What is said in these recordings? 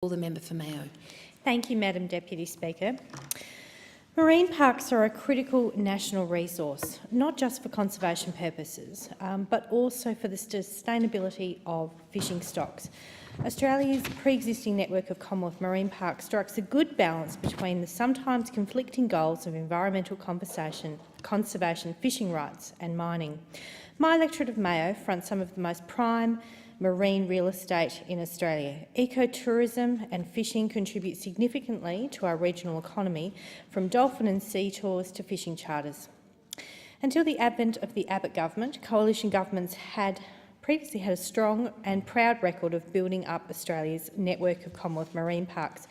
The member for Mayo. Thank you, Madam Deputy Speaker. Marine parks are a critical national resource, not just for conservation purposes, but also for the sustainability of fishing stocks. Australia's pre-existing network of Commonwealth marine parks strikes a good balance between the sometimes conflicting goals of environmental conservation, fishing rights and mining. My electorate of Mayo fronts some of the most prime marine real estate in Australia. Ecotourism and fishing contribute significantly to our regional economy, from dolphin and sea tours to fishing charters. Until the advent of the Abbott government, coalition governments had previously had a strong and proud record of building up Australia's network of Commonwealth marine parks,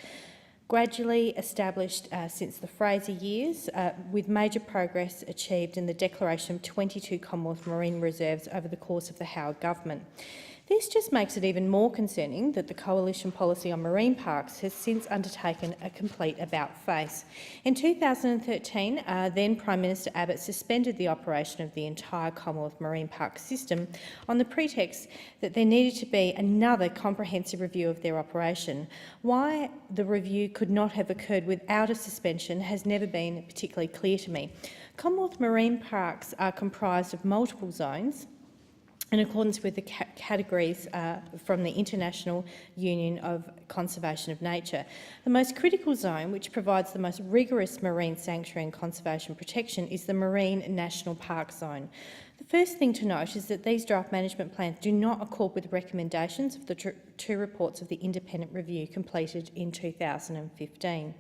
gradually established since the Fraser years, with major progress achieved in the declaration of 22 Commonwealth marine reserves over the course of the Howard government. This just makes it even more concerning that the coalition policy on marine parks has since undertaken a complete about-face. In 2013, then Prime Minister Abbott suspended the operation of the entire Commonwealth marine park system on the pretext that there needed to be another comprehensive review of their operation. Why the review could not have occurred without a suspension has never been particularly clear to me. Commonwealth marine parks are comprised of multiple zones in accordance with the categories from the International Union of Conservation of Nature. The most critical zone, which provides the most rigorous marine sanctuary and conservation protection, is the Marine National Park Zone. The first thing to note is that these draft management plans do not accord with the recommendations of the two reports of the independent review completed in 2015.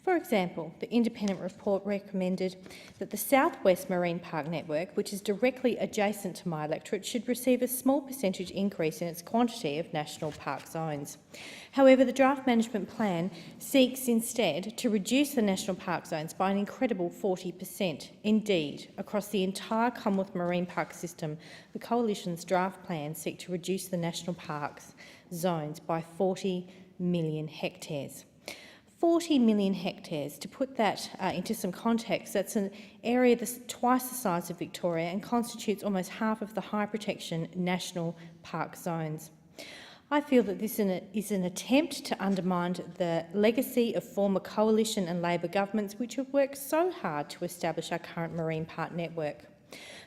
For example, the independent report recommended that the Southwest Marine Park Network, which is directly adjacent to my electorate, should receive a small percentage increase in its quantity of national park zones. However, the draft management plan seeks instead to reduce the national park zones by an incredible 40%. Indeed, across the entire Commonwealth marine park system, the Coalition's draft plans seek to reduce the national parks zones by 40 million hectares. 40 million hectares. To put that into some context, that's an area that's twice the size of Victoria and constitutes almost half of the high protection national park zones. I feel that this is an attempt to undermine the legacy of former Coalition and Labor governments which have worked so hard to establish our current marine park network.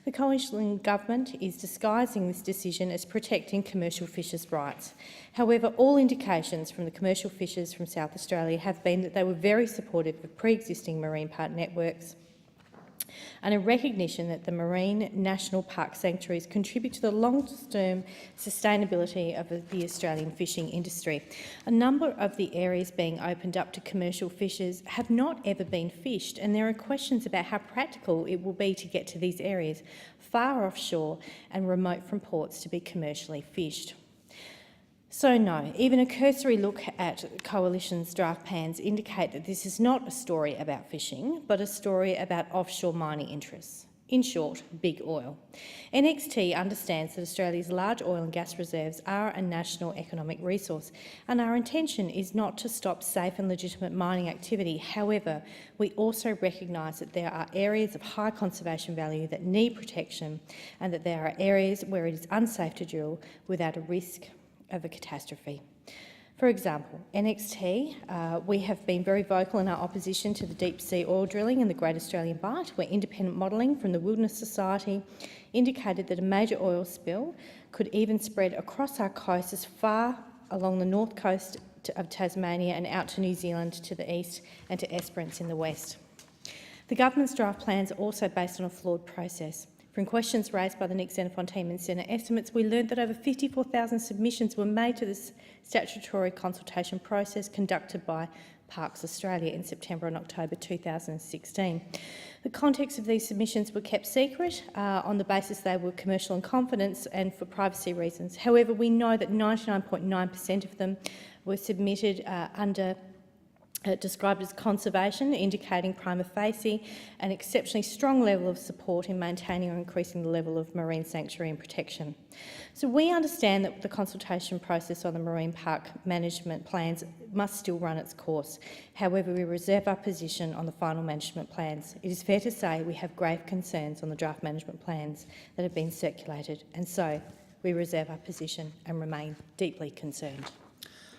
The Coalition government is disguising this decision as protecting commercial fishers' rights. However, all indications from the commercial fishers from South Australia have been that they were very supportive of pre-existing marine park networks, and a recognition that the marine national park sanctuaries contribute to the long-term sustainability of the Australian fishing industry. A number of the areas being opened up to commercial fishers have not ever been fished, and there are questions about how practical it will be to get to these areas far offshore and remote from ports to be commercially fished. So no, even a cursory look at Coalition's draft plans indicate that this is not a story about fishing, but a story about offshore mining interests. In short, big oil. NXT understands that Australia's large oil and gas reserves are a national economic resource, and our intention is not to stop safe and legitimate mining activity. However, we also recognise that there are areas of high conservation value that need protection, and that there are areas where it is unsafe to drill without a risk of a catastrophe. For example, NXT, we have been very vocal in our opposition to the deep-sea oil drilling in the Great Australian Bight, where independent modelling from the Wilderness Society indicated that a major oil spill could even spread across our coast as far along the north coast of Tasmania and out to New Zealand to the east and to Esperance in the west. The government's draft plans are also based on a flawed process. From questions raised by the Nick Xenophon Team and Senate estimates, we learned that over 54,000 submissions were made to this statutory consultation process conducted by Parks Australia in September and October 2016. The context of these submissions were kept secret on the basis they were commercial in confidence and for privacy reasons. However, we know that 99.9% of them were submitted described as conservation, indicating prima facie an exceptionally strong level of support in maintaining or increasing the level of marine sanctuary and protection. So we understand that the consultation process on the marine park management plans must still run its course. However, we reserve our position on the final management plans. It is fair to say we have grave concerns on the draft management plans that have been circulated, and so we reserve our position and remain deeply concerned.